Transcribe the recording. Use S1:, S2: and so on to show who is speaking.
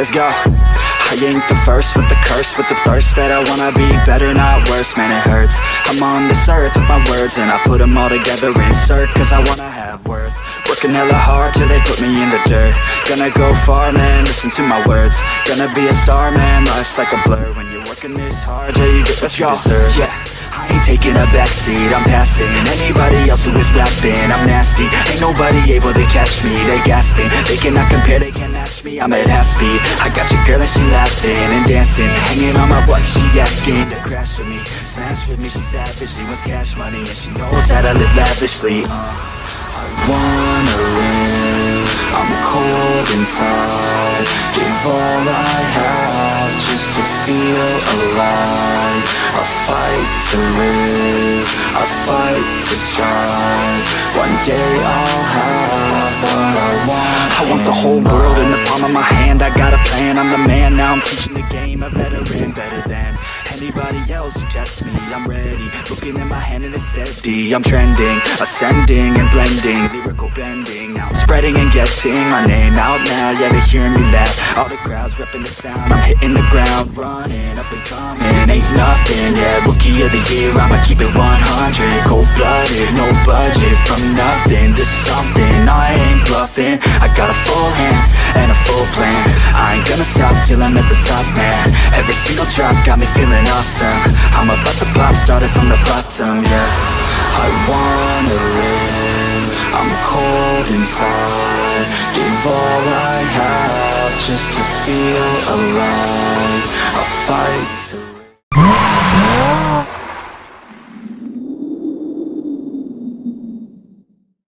S1: Let's go. I ain't the first with the curse, with the thirst that I wanna be better, not worse, man it hurts. I'm on this earth with my words and I put them all together, insert, cause I wanna have worth. Working hella hard till they put me in the dirt. Gonna go far, man, listen to my words. Gonna be a star, man, life's like a blur. When you're working this hard, yeah, you get what you deserve. Yeah, I ain't taking a backseat, I'm passing anybody else who is rapping. I'm nasty, ain't nobody able to catch me. They gasping, they cannot compare, they can't match me. I'm at half speed, I got your girl and she laughing and dancing, hanging on my butt, she asking to crash with me, smash with me. She savage, she wants cash money and she knows that I live lavishly. I wanna live, I'm cold inside. Give all I have just to feel alive. I fight to live, I fight to strive. One day I'll have what I want. I want the whole world in the palm of my hand. I got a plan, I'm the man, now I'm teaching the game. A veteran, better than anybody else who tests me. I'm ready, looking in my hand and it's steady. I'm trending, ascending and blending, lyrical bending. Now I'm spreading and getting my name out now. Yeah, they hearing me laugh, all the crowds repping the sound. I'm hitting the ground, running, up and coming, ain't nothing. Yeah, rookie of the year, I'ma keep it 100. Cold-blooded, no budget, from nothing to something. I ain't bluffing, I got a full hand and a full plan. I ain't gonna stop till I'm at the top, man. Every single drop got me feeling awesome. I'm about to pop, started from the bottom, yeah. I wanna live, I'm cold inside. Give all I have just to feel alive. I fight to live.